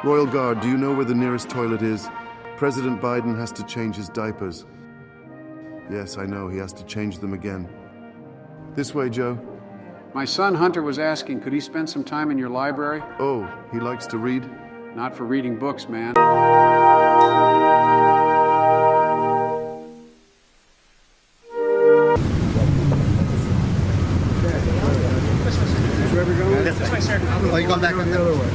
Royal Guard, do you know where the nearest toilet is? President Biden has to change his diapers. Yes, I know, he has to change them again. This way, Joe. My son Hunter was asking, could he spend some time in your library? Oh, he likes to read? Not for reading books, man. This way, sir. Oh, you're going back the other way.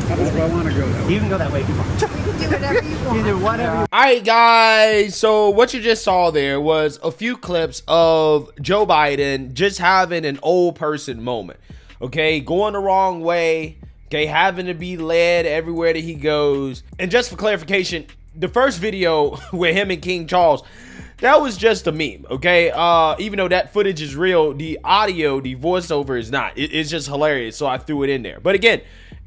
I want to go that way. You can go that way if you want. You can do whatever you want. You do whatever you want. All right, guys. So what you just saw there was a few clips of Joe Biden just having an old person moment. Okay, going the wrong way. Okay, having to be led everywhere that he goes. And just for clarification, the first video with him and King Charles, that was just a meme, okay? Even though that footage is real, the audio, the voiceover is not. It's just hilarious, so I threw it in there. But again,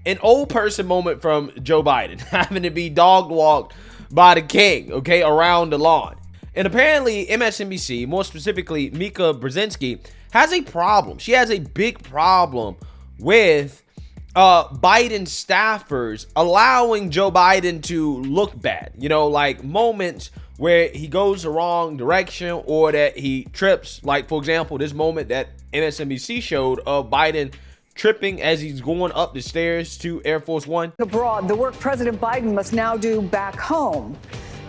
an old person moment from Joe Biden, having to be dog walked by the king, okay, around the lawn. And apparently, MSNBC, more specifically Mika Brzezinski, has a problem. She has a big problem with Biden staffers allowing Joe Biden to look bad. You know, like moments where he goes the wrong direction or that he trips. Like, for example, this moment that MSNBC showed of Biden tripping as he's going up the stairs to Air Force One. Abroad, the work President Biden must now do back home.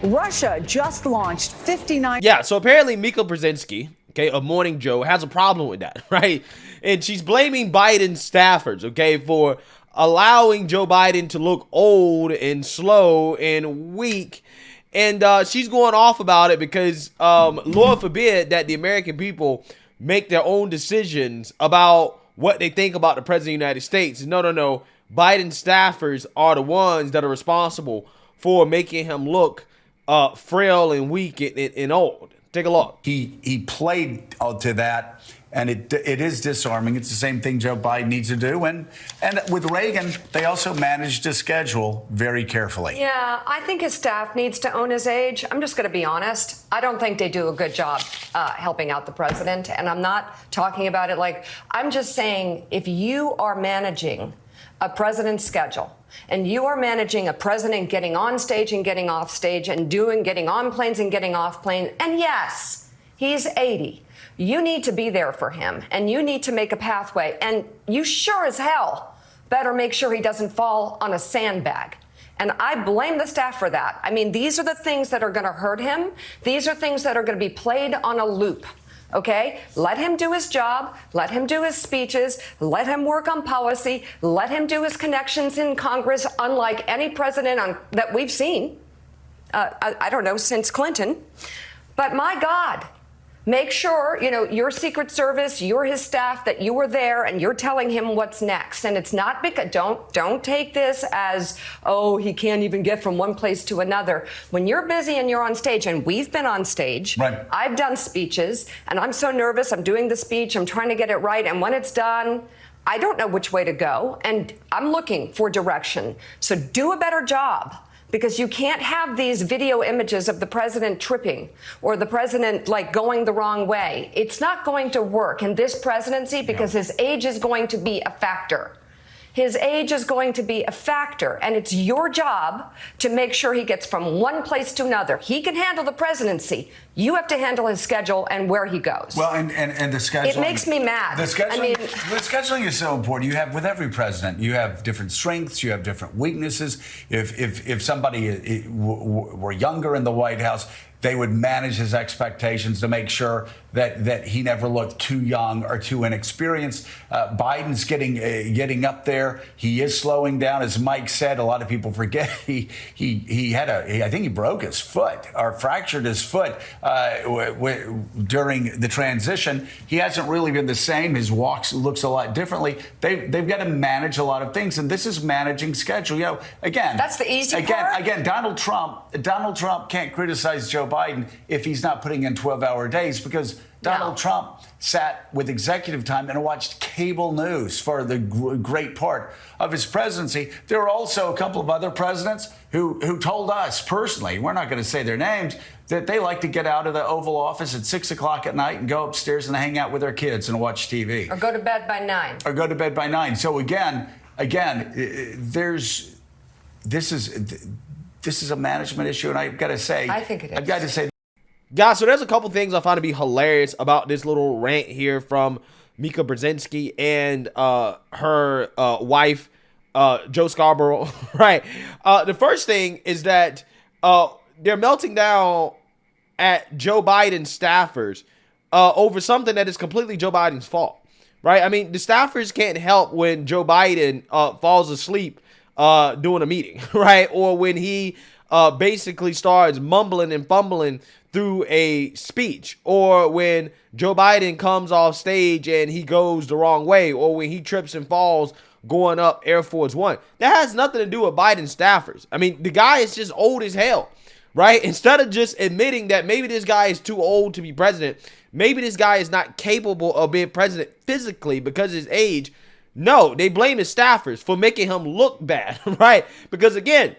Russia just launched 59. Yeah, so apparently Mika Brzezinski, okay, of Morning Joe, has a problem with that, right? And she's blaming Biden's staffers, okay, for allowing Joe Biden to look old and slow and weak. And she's going off about it because, Lord forbid, that the American people make their own decisions about what they think about the President of the United States. No. Biden staffers are the ones that are responsible for making him look frail and weak and old. Take a look. He played to that, and it is disarming. It's the same thing Joe Biden needs to do. And with Reagan, they also managed to schedule very carefully. Yeah, I think his staff needs to own his age. I'm just going to be honest. I don't think they do a good job helping out the president. And I'm not talking about it like, I'm just saying if you are managing a president's schedule and you are managing a president getting on stage and getting off stage and getting on planes and getting off planes, and yes, he's 80. You need to be there for him, and you need to make a pathway. And you sure as hell better make sure he doesn't fall on a sandbag. And I blame the staff for that. I mean, these are the things that are going to hurt him. These are things that are going to be played on a loop. Okay? Let him do his job. Let him do his speeches. Let him work on policy. Let him do his connections in Congress, unlike any president that we've seen, I don't know, since Clinton. But my God, make sure, your Secret Service, you're his staff, that you were there and you're telling him what's next. And it's not because, don't take this as, oh, he can't even get from one place to another. When you're busy and you're on stage, and we've been on stage, right. I've done speeches, and I'm so nervous. I'm doing the speech. I'm trying to get it right. And when it's done, I don't know which way to go. And I'm looking for direction. So do a better job. Because you can't have these video images of the president tripping or the president going the wrong way. It's not going to work in this presidency because his age is going to be a factor. His age is going to be a factor, and it's your job to make sure he gets from one place to another. He can handle the presidency. You have to handle his schedule and where he goes. Well, and the scheduling. It makes me mad. The scheduling is so important. You have, with every president, you have different strengths, you have different weaknesses. If somebody were younger in the White House, they would manage his expectations to make sure that he never looked too young or too inexperienced. Biden's getting up there. He is slowing down, as Mike said. A lot of people forget he had I think he broke his foot or fractured his foot during the transition. He hasn't really been the same. His walk looks a lot differently. They've got to manage a lot of things, and this is managing schedule. Again, that's the easy part. Again, Donald Trump can't criticize Joe Biden if he's not putting in 12-hour days, because Donald Trump sat with executive time and watched cable news for the great part of his presidency. There are also a couple of other presidents who told us personally, we're not going to say their names, that they like to get out of the Oval Office at 6 o'clock at night and go upstairs and hang out with their kids and watch TV. Or go to bed by 9. So again, again, this is a management issue, and I've got to say, I think it is. I've got to say, guys, so there's a couple things I find to be hilarious about this little rant here from Mika Brzezinski and her wife, Joe Scarborough, right? The first thing is that they're melting down at Joe Biden's staffers over something that is completely Joe Biden's fault, right? I mean, the staffers can't help when Joe Biden falls asleep doing a meeting, right? Or when he basically starts mumbling and fumbling through a speech, or when Joe Biden comes off stage and he goes the wrong way, or when he trips and falls going up Air Force One. That has nothing to do with Biden staffers. I mean, the guy is just old as hell, right? Instead of just admitting that maybe this guy is too old to be president, maybe this guy is not capable of being president physically because of his age, no, they blame his staffers for making him look bad, right? Because again,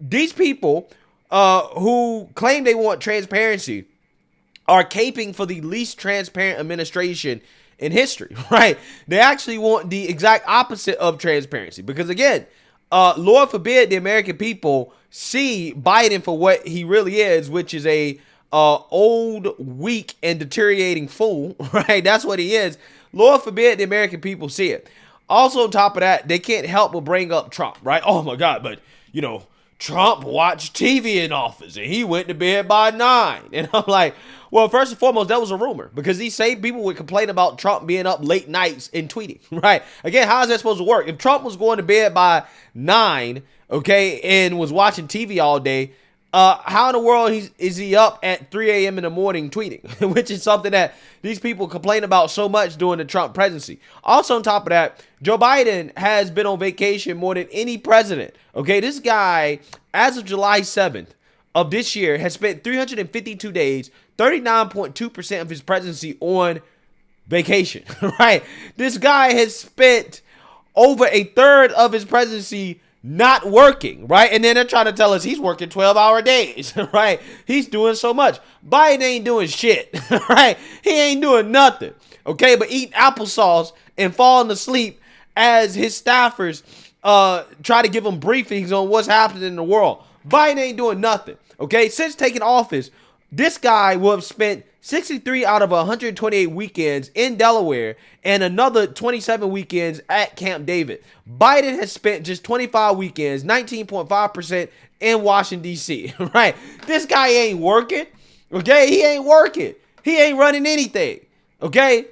these people who claim they want transparency are caping for the least transparent administration in history, right? They actually want the exact opposite of transparency because, again, Lord forbid the American people see Biden for what he really is, which is a old, weak, and deteriorating fool, right? That's what he is. Lord forbid the American people see it. Also, on top of that, they can't help but bring up Trump, right? Oh, my God, but, you know, Trump watched TV in office and he went to bed by 9. And I'm like, well, first and foremost, that was a rumor because these same people would complain about Trump being up late nights and tweeting, right? Again, how is that supposed to work? If Trump was going to bed by 9, okay, and was watching TV all day, how in the world is he up at 3 a.m. in the morning tweeting, which is something that these people complain about so much during the Trump presidency. Also, on top of that, Joe Biden has been on vacation more than any president. Okay, this guy, as of July 7th of this year, has spent 352 days, 39.2% of his presidency on vacation, right? This guy has spent over a third of his presidency not working, right? And then they're trying to tell us he's working 12-hour days, right? He's doing so much. Biden ain't doing shit, right? He ain't doing nothing, okay? But eating applesauce and falling asleep as his staffers try to give him briefings on what's happening in the world. Biden ain't doing nothing, okay? Since taking office, this guy will have spent 63 out of 128 weekends in Delaware and another 27 weekends at Camp David. Biden has spent just 25 weekends, 19.5% in Washington, D.C., right? This guy ain't working, okay? He ain't working. He ain't running anything, okay?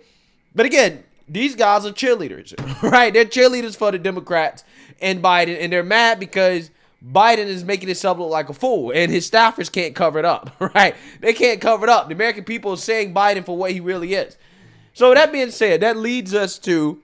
But again, these guys are cheerleaders, right? They're cheerleaders for the Democrats and Biden, and they're mad because Biden is making himself look like a fool, and his staffers can't cover it up, right? They can't cover it up. The American people are saying Biden for what he really is. So that being said, that leads us to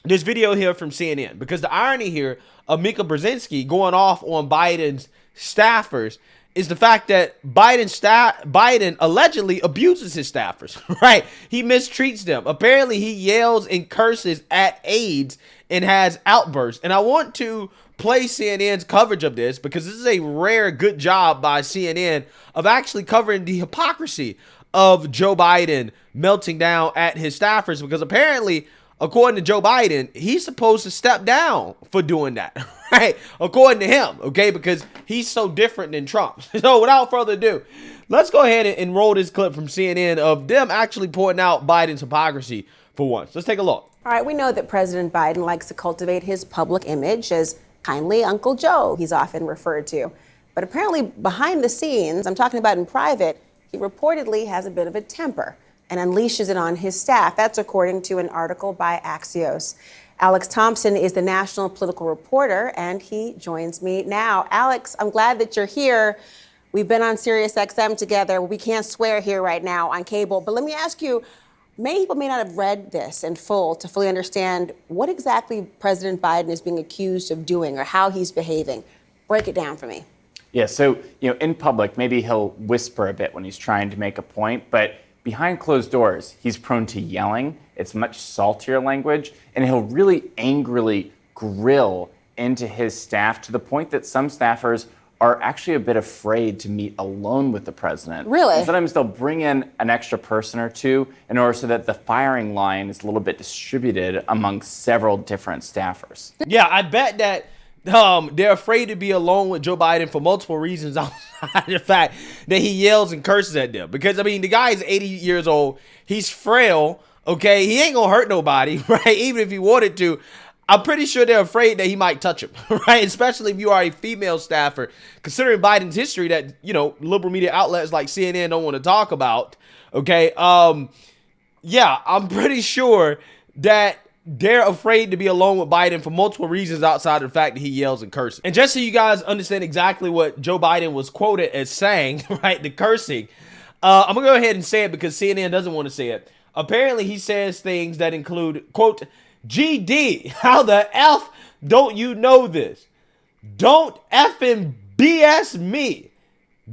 this video here from CNN, because the irony here of Mika Brzezinski going off on Biden's staffers is the fact that Biden allegedly abuses his staffers, right? He mistreats them. Apparently, he yells and curses at aides and has outbursts. And I want to play CNN's coverage of this because this is a rare good job by CNN of actually covering the hypocrisy of Joe Biden melting down at his staffers, because apparently, according to Joe Biden, he's supposed to step down for doing that, right? According to him, okay? Because he's so different than Trump. So without further ado, let's go ahead and roll this clip from CNN of them actually pointing out Biden's hypocrisy for once. Let's take a look. All right, we know that President Biden likes to cultivate his public image as kindly Uncle Joe, he's often referred to. But apparently behind the scenes, I'm talking about in private, he reportedly has a bit of a temper and unleashes it on his staff. That's according to an article by Axios. Alex Thompson is the national political reporter, and he joins me now. Alex, I'm glad that you're here. We've been on Sirius XM together. We can't swear here right now on cable, but let me ask you, many people may not have read this in full to fully understand what exactly President Biden is being accused of doing or how he's behaving. Break it down for me. Yeah, so, in public, maybe he'll whisper a bit when he's trying to make a point, but behind closed doors, he's prone to yelling. It's much saltier language, and he'll really angrily grill into his staff to the point that some staffers are actually a bit afraid to meet alone with the president. Really? And sometimes they'll bring in an extra person or two in order so that the firing line is a little bit distributed among several different staffers. Yeah, I bet that they're afraid to be alone with Joe Biden for multiple reasons outside the fact that he yells and curses at them. Because, I mean, the guy is 80 years old. He's frail, okay? He ain't gonna hurt nobody, right? Even if he wanted to. I'm pretty sure they're afraid that he might touch him, right? Especially if you are a female staffer, considering Biden's history that, you know, liberal media outlets like CNN don't want to talk about, okay? Yeah, I'm pretty sure that they're afraid to be alone with Biden for multiple reasons outside of the fact that he yells and curses. And just so you guys understand exactly what Joe Biden was quoted as saying, right, the cursing, I'm going to go ahead and say it because CNN doesn't want to say it. Apparently, he says things that include, quote, GD, how the F don't you know this? Don't effing BS me.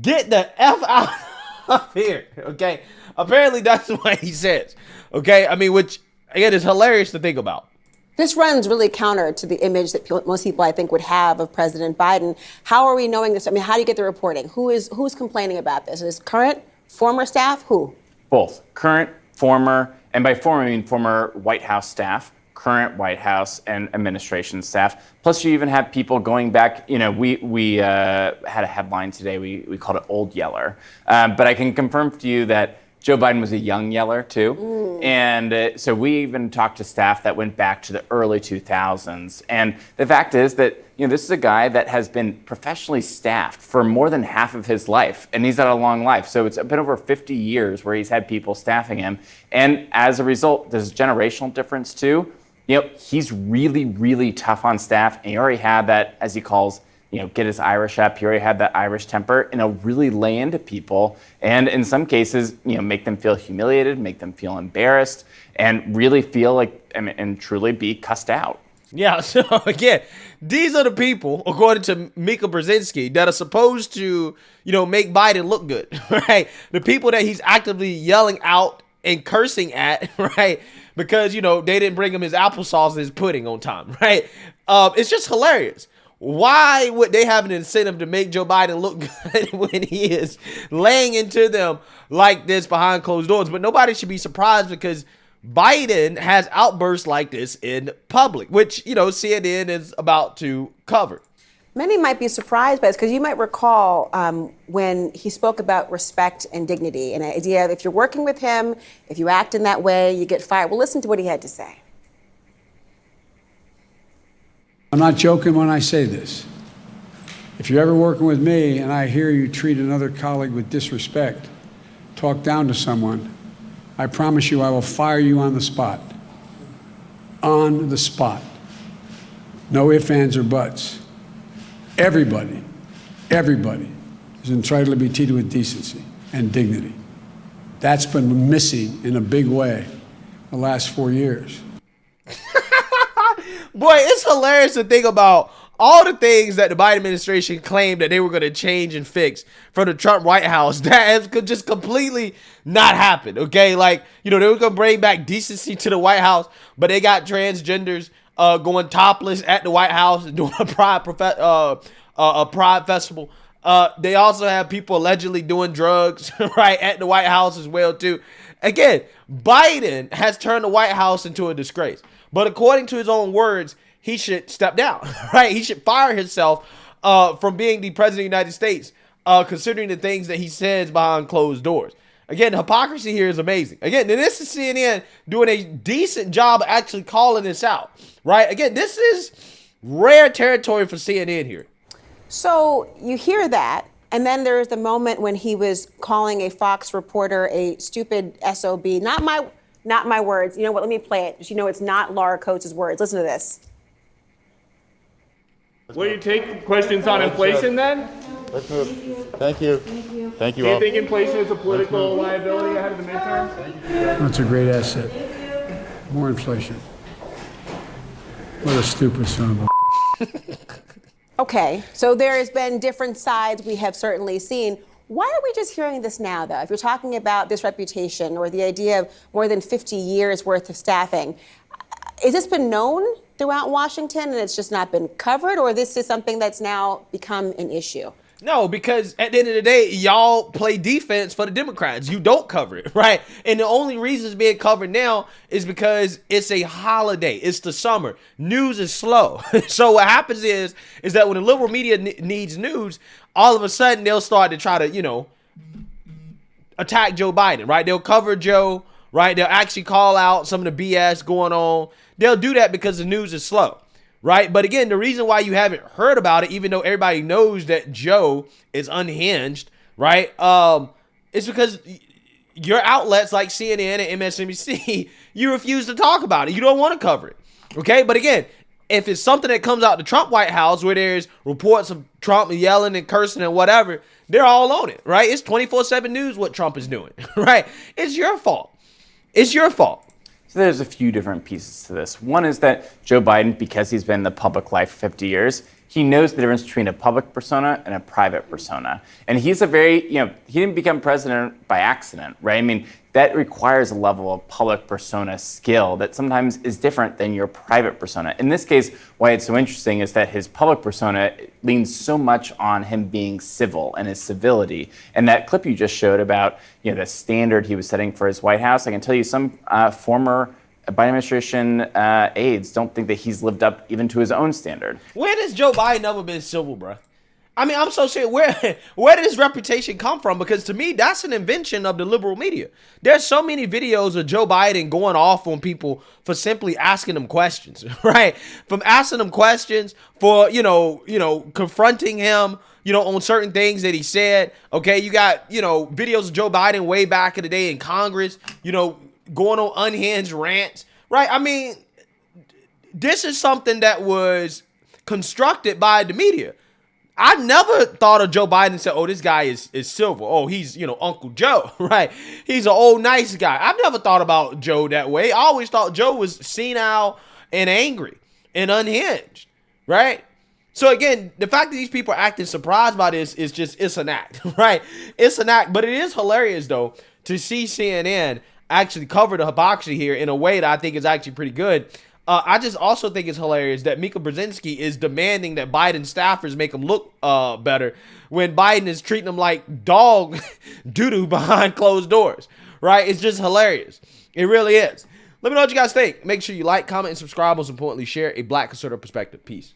Get the F out of here, okay? Apparently, that's what he says, okay? I mean, which, again, is hilarious to think about. This runs really counter to the image that most people, I think, would have of President Biden. How are we knowing this? I mean, how do you get the reporting? Who's complaining about this? Is current, former staff? Who? Both current, former, and by former, I mean former White House staff, current White House and administration staff. Plus, you even have people going back. You know, we had a headline today. We called it Old Yeller. But I can confirm to you that Joe Biden was a young yeller, too. And so we even talked to staff that went back to the early 2000s. And the fact is that, you know, this is a guy that has been professionally staffed for more than half of his life. And he's had a long life. So it's been over 50 years where he's had people staffing him. And as a result, there's a generational difference, too. You know, he's really, really tough on staff. And he already had that, as he calls, you know, get his Irish up. He already had that Irish temper, and he'll really lay into people. And in some cases, you know, make them feel humiliated, make them feel embarrassed, and really feel like, I mean, and truly be cussed out. Yeah, so again, these are the people, according to Mika Brzezinski, that are supposed to, you know, make Biden look good, right? The people that he's actively yelling out and cursing at, right? Because, you know, they didn't bring him his applesauce and his pudding on time, right? It's just hilarious. Why would they have an incentive to make Joe Biden look good when he is laying into them like this behind closed doors? But nobody should be surprised because Biden has outbursts like this in public, which, you know, CNN is about to cover. Many might be surprised by this because you might recall when he spoke about respect and dignity and the idea of if you're working with him, if you act in that way, you get fired. Well, listen to what he had to say. I'm not joking when I say this. If you're ever working with me and I hear you treat another colleague with disrespect, talk down to someone, I promise you I will fire you on the spot. On the spot. No ifs, ands, or buts. Everybody is entitled to be treated with decency and dignity. That's been missing in a big way the last 4 years. Boy, it's hilarious to think about all the things that the Biden administration claimed that they were going to change and fix from the Trump White House that has just completely not happened, okay? Like, you know, they were going to bring back decency to the White House, but they got transgenders going topless at the White House and doing a pride festival. They also have people allegedly doing drugs, right, at the White House as well, too. Again, Biden has turned the White House into a disgrace. But according to his own words, he should step down, right? He should fire himself from being the president of the United States, considering the things that he says behind closed doors. Again, the hypocrisy here is amazing. Again, this is CNN doing a decent job of actually calling this out, right? Again, this is rare territory for CNN here. So you hear that, and then there's the moment when he was calling a Fox reporter a stupid SOB. Not my words. You know what? Let me play it. You know it's not Laura Coates' words. Listen to this. Will you take questions on inflation then? Let's move. Thank you. Thank you Do all. you think inflation is a political liability ahead of the midterms? That's a great asset. More inflation. What a stupid son of a... Okay, so there has been different sides we have certainly seen. Why are we just hearing this now, though? If you're talking about this reputation or the idea of more than 50 years worth of staffing, has this been known throughout Washington and it's just not been covered, or this is something that's now become an issue? No, because at the end of the day, y'all play defense for the Democrats. You don't cover it, right? And the only reason it's being covered now is because it's a holiday. It's the summer. News is slow. So what happens is that when the liberal media needs news, all of a sudden they'll start to try to, attack Joe Biden, right? They'll cover Joe, right? They'll actually call out some of the BS going on. They'll do that because the news is slow. Right. But again, the reason why you haven't heard about it, even though everybody knows that Joe is unhinged, right, it's because your outlets like CNN and MSNBC, you refuse to talk about it. You don't want to cover it. OK, but again, if it's something that comes out the Trump White House where there's reports of Trump yelling and cursing and whatever, they're all on it. Right. It's 24/7 news what Trump is doing. Right. It's your fault. It's your fault. So there's a few different pieces to this. One is that Joe Biden, because he's been in the public life for 50 years, he knows the difference between a public persona and a private persona. And he's a very, he didn't become president by accident, right? I mean, that requires a level of public persona skill that sometimes is different than your private persona. In this case, why it's so interesting is that his public persona leans so much on him being civil and his civility. And that clip you just showed about, the standard he was setting for his White House, I can tell you some former Biden administration aides don't think that he's lived up even to his own standard. Where has Joe Biden ever been civil, bro? I mean, I'm so serious. Where did his reputation come from? Because to me, that's an invention of the liberal media. There's so many videos of Joe Biden going off on people for simply asking them questions, right? From asking them questions for, confronting him, on certain things that he said. Okay, you got, videos of Joe Biden way back in the day in Congress, going on unhinged rants, right? I mean, this is something that was constructed by the media. I never thought of Joe Biden and said, oh, this guy is civil. Oh, he's, Uncle Joe, right? He's an old nice guy. I've never thought about Joe that way. I always thought Joe was senile and angry and unhinged, right? So again, the fact that these people are acting surprised by this is it's an act, right? It's an act, but it is hilarious though to see CNN actually cover the hypocrisy here in a way that I think is actually pretty good. I just also think it's hilarious that Mika Brzezinski is demanding that Biden staffers make him look better when Biden is treating them like dog doo-doo behind closed doors, right? It's just hilarious. It really is. Let me know what you guys think. Make sure you like, comment, and subscribe. Most importantly, share a Black conservative perspective. Peace.